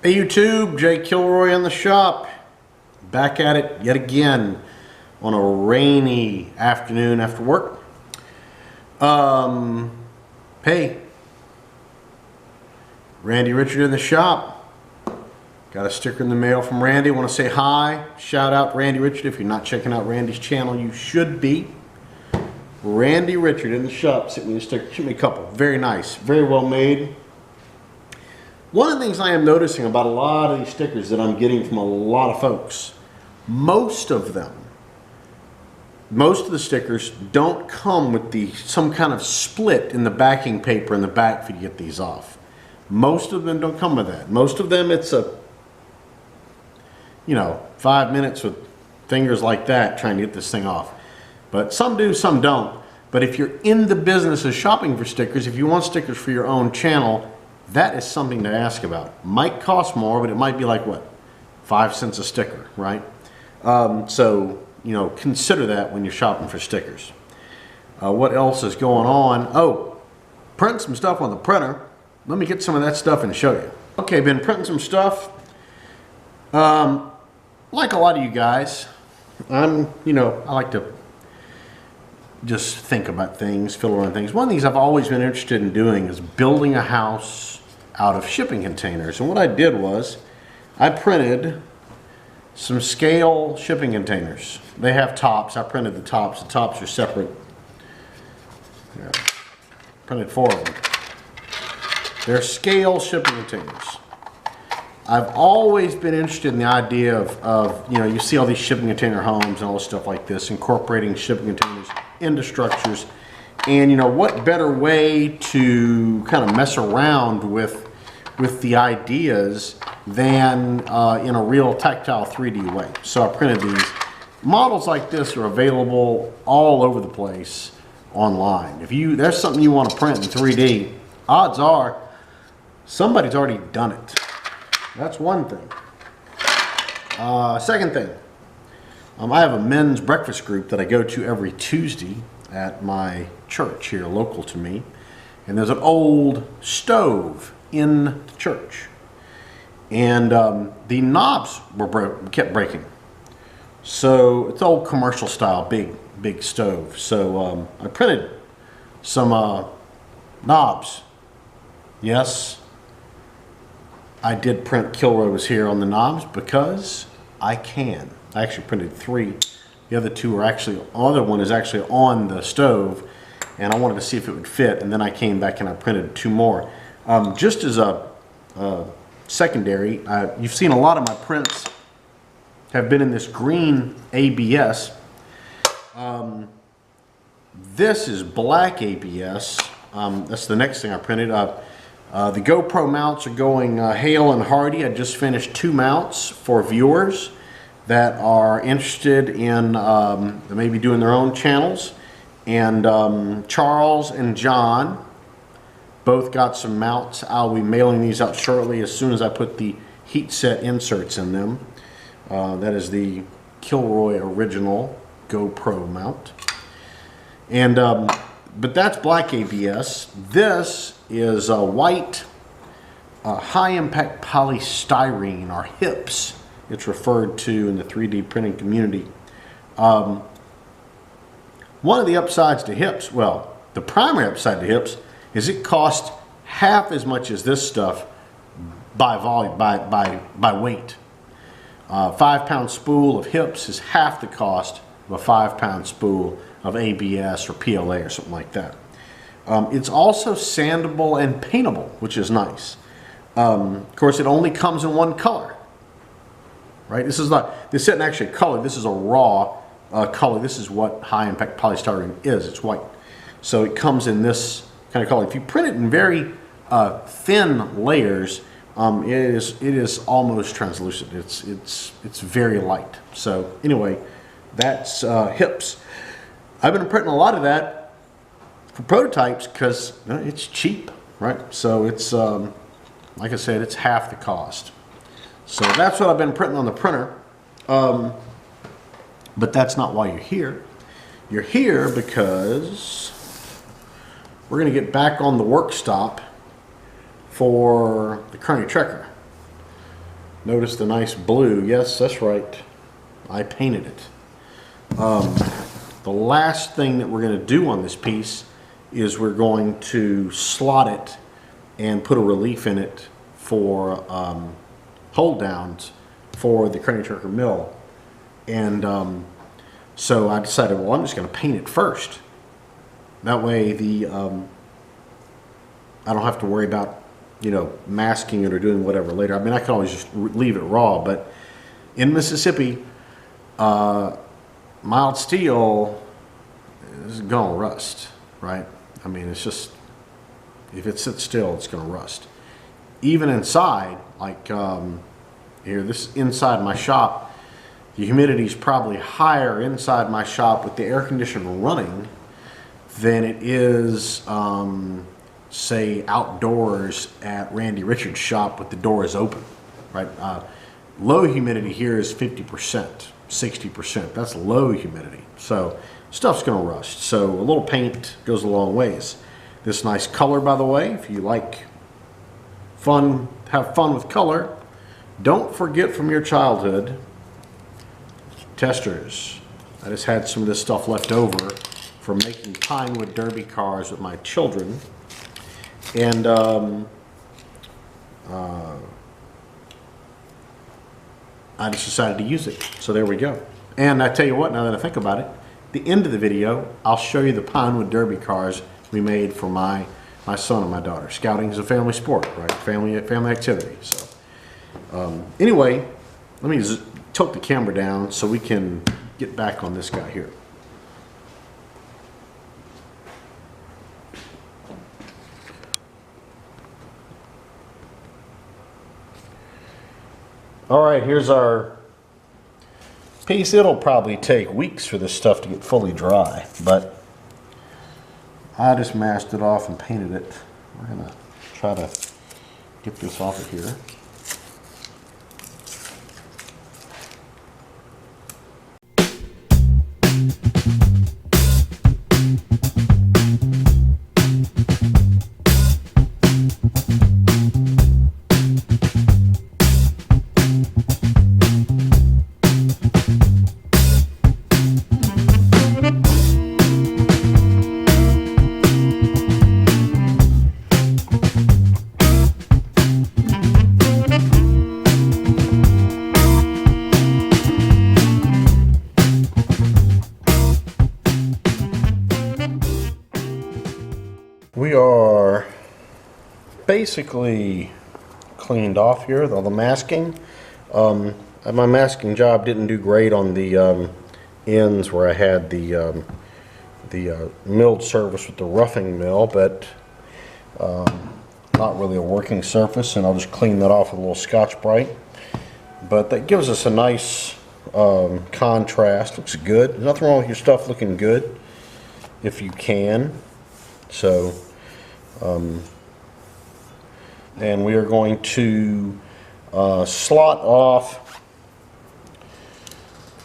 Hey YouTube, Jay Kilroy in the shop, back at it yet again on a rainy afternoon after work. Hey, Randy Richard in the shop. Got a sticker in the mail from Randy. Want to say hi, shout out Randy Richard. If you're not checking out Randy's channel, you should be. Randy Richard in the shop sent me a sticker, sent me a couple. Very nice, very well made. One of the things I am noticing about a lot of these stickers that I'm getting from a lot of folks, most of the stickers don't come with some kind of split in the backing paper in the back for you to get these off. Most of them don't come with that. Most of them it's 5 minutes with fingers like that trying to get this thing off. But some do, some don't. But if you're in the business of shopping for stickers, if you want stickers for your own channel, that is something to ask about. Might cost more, but it might be like, what, 5 cents a sticker, right? So, consider that when you're shopping for stickers. What else is going on? Oh, printing some stuff on the printer. Let me get some of that stuff and show you. Okay, been printing some stuff. Like a lot of you guys, I like to just think about things, fiddle around things. One of the things I've always been interested in doing is building a house out of shipping containers. And what I did was I printed some scale shipping containers. They have tops. I printed the tops. The tops are separate. Yeah. Printed 4 of them. They're scale shipping containers. I've always been interested in the idea of you see all these shipping container homes and all this stuff like this, incorporating shipping containers into structures. And what better way to kind of mess around with the ideas than in a real tactile 3D way. So I printed these. Models like this are available all over the place online. If there's something you want to print in 3D, odds are somebody's already done it. That's one thing. Second thing, I have a men's breakfast group that I go to every Tuesday at my church here local to me, and there's an old stove in the church, and the knobs kept breaking. So it's old commercial style, big stove. So I printed some knobs. Yes, I did print Kilroy was here on the knobs because I can. I actually printed 3. The other 2 are other one is actually on the stove, and I wanted to see if it would fit, and then I came back and I printed 2 more. Just as a secondary, you've seen a lot of my prints have been in this green ABS. This is black ABS. That's the next thing I printed. The GoPro mounts are going Hale and Hardy. I just finished 2 mounts for viewers that are interested in maybe doing their own channels. And Charles and John both got some mounts. I'll be mailing these out shortly as soon as I put the heat set inserts in them. That is the Kilroy original GoPro mount. And but that's black ABS. This is a white high impact polystyrene, or HIPS. It's referred to in the 3D printing community. One of the upsides to HIPS, well, the primary upside to HIPS is it costs half as much as this stuff by volume, by weight. 5-pound spool of HIPS is half the cost of a 5-pound spool of ABS or PLA or something like that. It's also sandable and paintable, which is nice. Of course, it only comes in one color, right? This isn't actually a color. This is a raw color. This is what high impact polystyrene is. It's white. So it comes in this kind of color. If you print it in very thin layers, it is almost translucent. It's very light. So anyway, that's hips. I've been printing a lot of that for prototypes because it's cheap, right? So it's like I said, it's half the cost. So that's what I've been printing on the printer. But that's not why you're here. You're here because we're going to get back on the work stop for the Kearney Trecker. Notice the nice blue. Yes, that's right. I painted it. The last thing that we're going to do on this piece is we're going to slot it and put a relief in it for hold downs for the Kearney Trecker mill. And so I decided, well, I'm just going to paint it first. That way the I don't have to worry about, you know, masking it or doing whatever later. I mean, I can always just leave it raw, but in Mississippi, mild steel is gonna rust, right? I mean, it's just, if it sits still, it's gonna rust. Even inside, like here, this inside my shop, the humidity is probably higher inside my shop with the air conditioner running than it is, say, outdoors at Randy Richards' shop with the doors open, right? Low humidity here is 50%, 60%. That's low humidity. So stuff's gonna rust. So a little paint goes a long ways. This nice color, by the way, if you like fun, have fun with color, don't forget from your childhood, testers. I just had some of this stuff left over from making Pinewood Derby cars with my children. And I just decided to use it. So there we go. And I tell you what, now that I think about it, the end of the video, I'll show you the Pinewood Derby cars we made for my son and my daughter. Scouting is a family sport, right? Family activity. So anyway, let me tilt the camera down so we can get back on this guy here. All right, here's our piece. It'll probably take weeks for this stuff to get fully dry, but I just masked it off and painted it. We're gonna try to get this off of here. We are basically cleaned off here, all the masking. My masking job didn't do great on the ends where I had the milled surface with the roughing mill, but not really a working surface, and I'll just clean that off with a little Scotch-Brite. But that gives us a nice contrast. Looks good. There's nothing wrong with your stuff looking good if you can. So, and we are going to slot off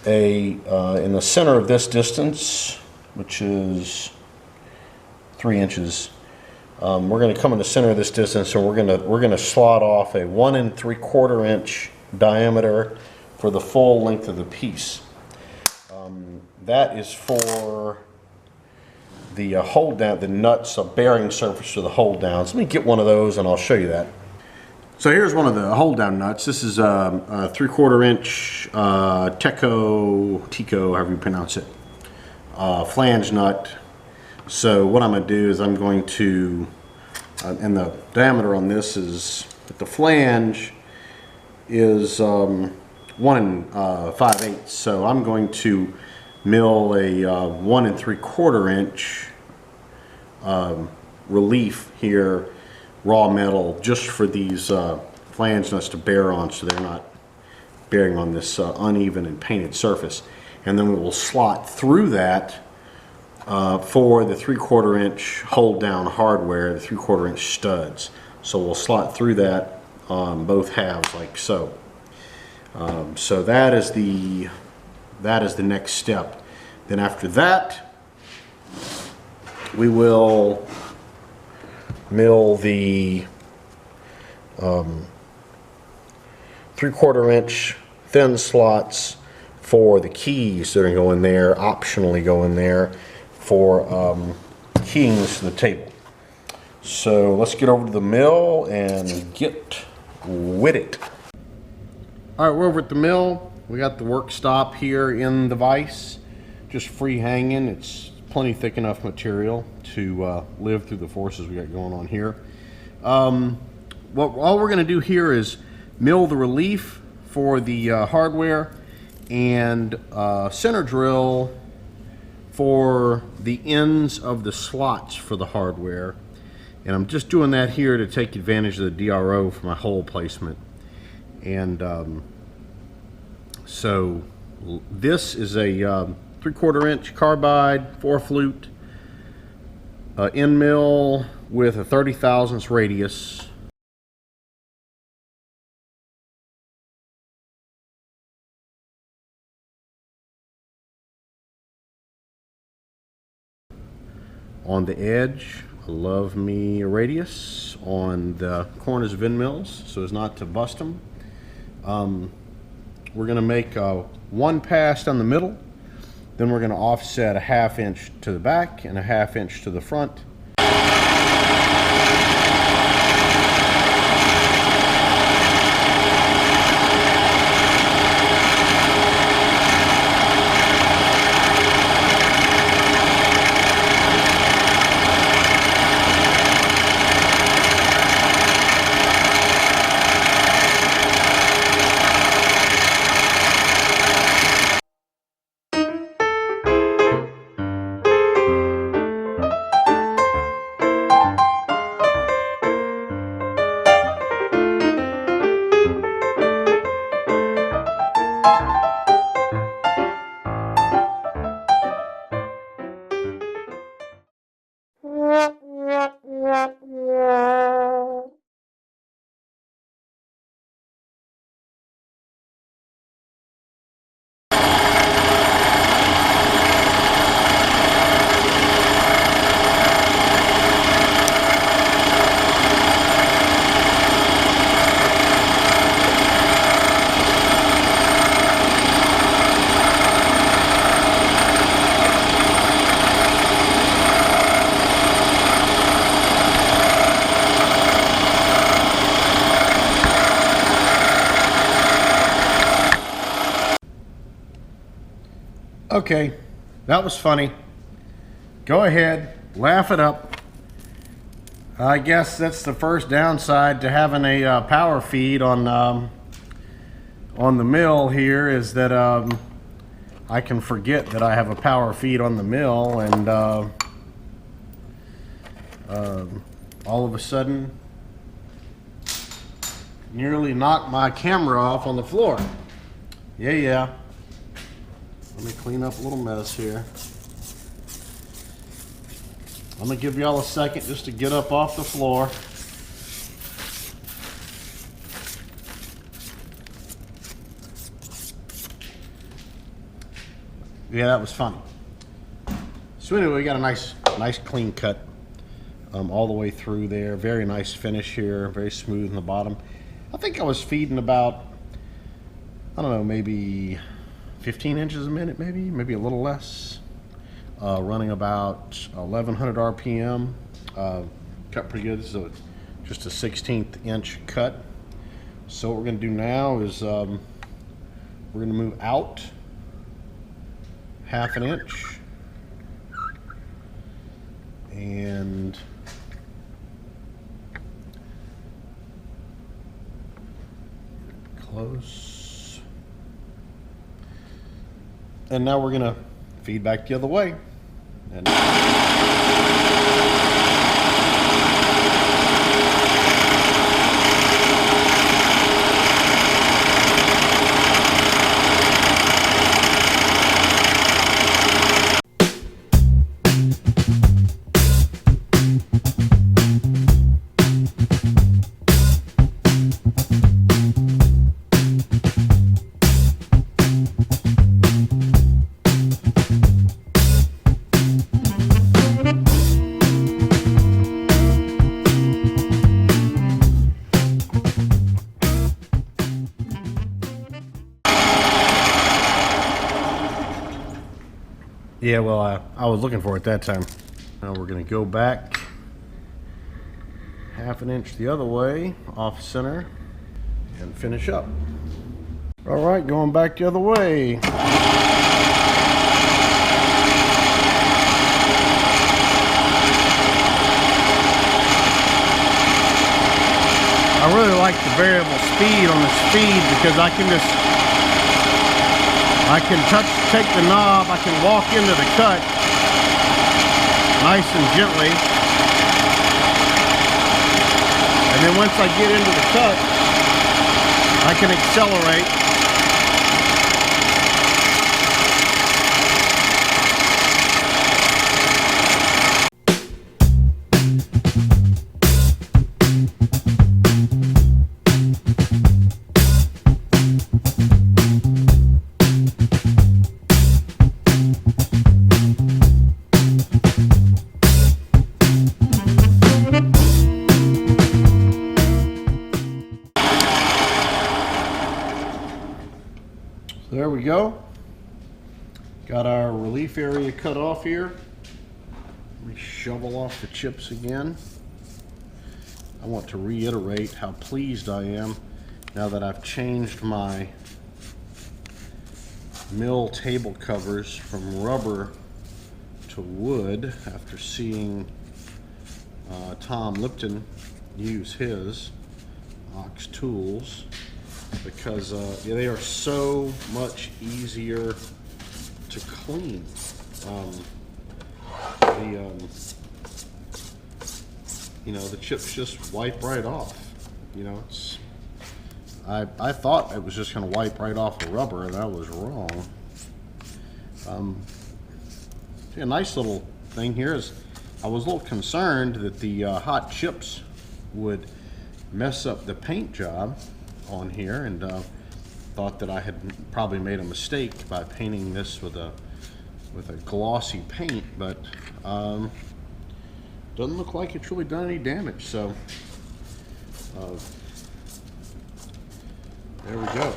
in the center of this distance, which is 3 inches. We're going to come in the center of this distance, and we're going to slot off a 1 3/4 inch diameter for the full length of the piece. That is for the hold down, the nuts, a bearing surface for the hold downs. Let me get one of those and I'll show you that. So here's one of the hold down nuts. This is a 3/4 inch Tico, however you pronounce it, flange nut. So what I'm going to do is I'm going to, and the diameter on this is, the flange is 1 5/8. So I'm going to mill a 1 3/4 inch relief here, raw metal, just for these flange nuts to bear on so they're not bearing on this uneven and painted surface. And then we will slot through that for the 3/4 inch hold down hardware, the 3/4 inch studs. So we'll slot through that on both halves like so. So that is the next step. Then after that, we will mill the 3/4 inch thin slots for the keys that are going there, optionally go in there for keying this to the table. So let's get over to the mill and get with it. All right, we're over at the mill. We got the work stop here in the vise, just free hanging. It's plenty thick enough material to live through the forces we got going on here. All we're going to do here is mill the relief for the hardware and center drill for the ends of the slots for the hardware. And I'm just doing that here to take advantage of the DRO for my hole placement. And so this is a 3/4 inch carbide 4-flute end mill with a 30 thousandths radius. On the edge, I love me a radius on the corners of end mills so as not to bust them. We're going to make one pass down the middle, then we're going to offset a 1/2 inch to the back and a 1/2 inch to the front. Okay, that was funny. Go ahead, laugh it up. I guess that's the first downside to having a power feed on the mill here, is that I can forget that I have a power feed on the mill, and all of a sudden nearly knocked my camera off on the floor. Yeah. Let me clean up a little mess here. I'm gonna give y'all a second just to get up off the floor. Yeah, that was funny. So anyway, we got a nice clean cut all the way through there. Very nice finish here, very smooth in the bottom. I think I was feeding about, I don't know, maybe 15 inches a minute, maybe a little less. Running about 1100 RPM. Cut pretty good. This is just a 1/16 inch cut. So what we're going to do now is we're going to move out 1/2 inch and close. And now we're going to feed back the other way. And Yeah, well, I was looking for it that time. Now we're going to go back half an inch the other way, off center, and finish up. All right, going back the other way. I really like the variable speed on this feed because I can take the knob, I can walk into the cut nice and gently. And then once I get into the cut, I can accelerate. There we go. Got our relief area cut off here. Let me shovel off the chips again. I want to reiterate how pleased I am now that I've changed my mill table covers from rubber to wood after seeing Tom Lipton use his Ox tools, because yeah, they are so much easier to clean. You know, the chips just wipe right off. You know, it's I thought it was just going to wipe right off the rubber, and I was wrong. A nice little thing here is I was a little concerned that the hot chips would mess up the paint job on here, and thought that I had probably made a mistake by painting this with a glossy paint, but doesn't look like it's really done any damage. So there we go.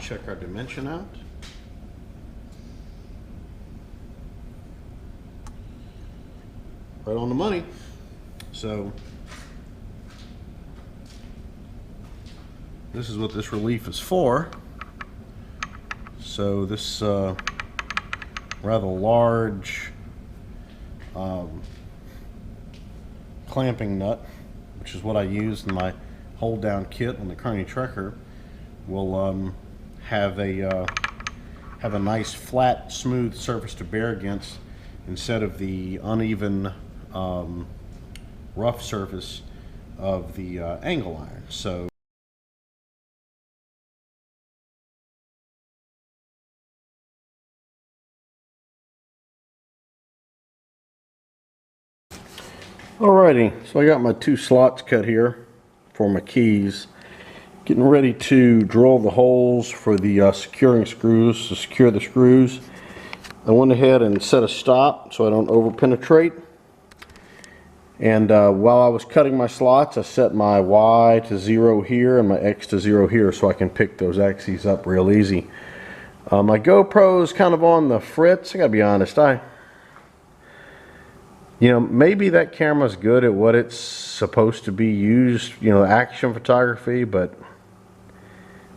Check our dimension out. Right on the money. So this is what this relief is for. So this rather large clamping nut, which is what I used in my hold down kit on the Kearney Trecker, will have a nice flat smooth surface to bear against instead of the uneven rough surface of the angle iron. So alrighty, so I got my 2 slots cut here for my keys. Getting ready to drill the holes for the securing screws, to secure the screws. I went ahead and set a stop so I don't over penetrate. And while I was cutting my slots, I set my Y to 0 here and my X to 0 here so I can pick those axes up real easy. My GoPro is kind of on the fritz. I gotta be honest, you know, maybe that camera's good at what it's supposed to be used, you know, action photography, but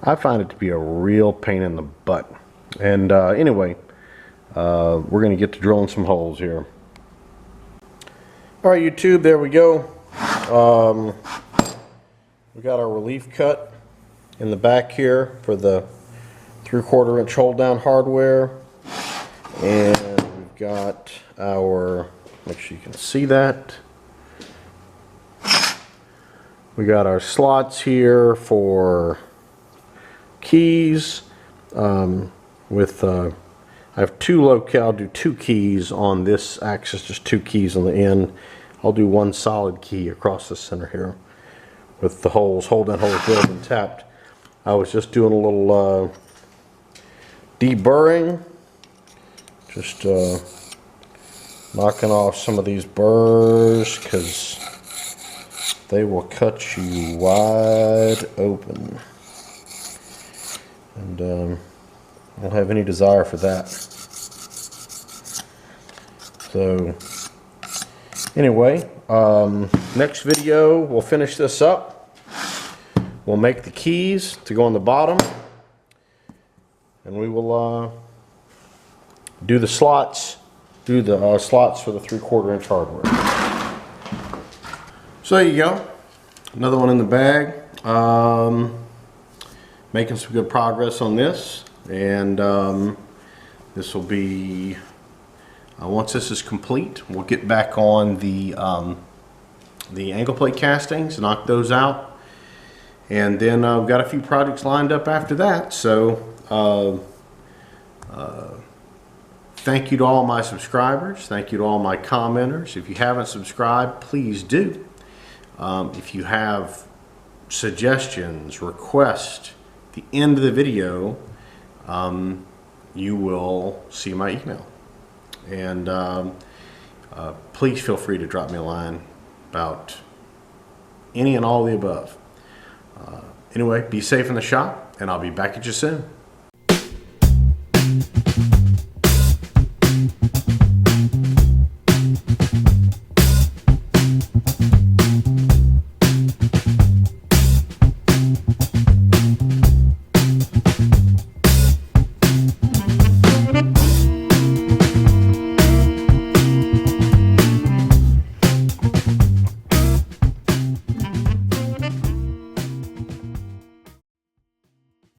I find it to be a real pain in the butt. And anyway, we're going to get to drilling some holes here. All right, YouTube, there we go. We got our relief cut in the back here for the 3/4 inch hold down hardware. And we've got our, make sure you can see that. We got our slots here for keys with I have 2 locale. I'll do 2 keys on this axis, just 2 keys on the end. I'll do 1 solid key across the center here with the holes, hold down holes drilled and tapped. I was just doing a little deburring, just knocking off some of these burrs because they will cut you wide open. and I don't have any desire for that. So anyway, next video we'll finish this up. We'll make the keys to go on the bottom, and we will do the slots for the 3/4 inch hardware. So there you go, another one in the bag. Making some good progress on this, and this will be once this is complete, we'll get back on the angle plate castings, knock those out, and then I've got a few projects lined up after that. So thank you to all my subscribers, thank you to all my commenters. If you haven't subscribed, please do. If you have suggestions, requests, at the end of the video, you will see my email. And please feel free to drop me a line about any and all of the above. Anyway, be safe in the shop, and I'll be back at you soon.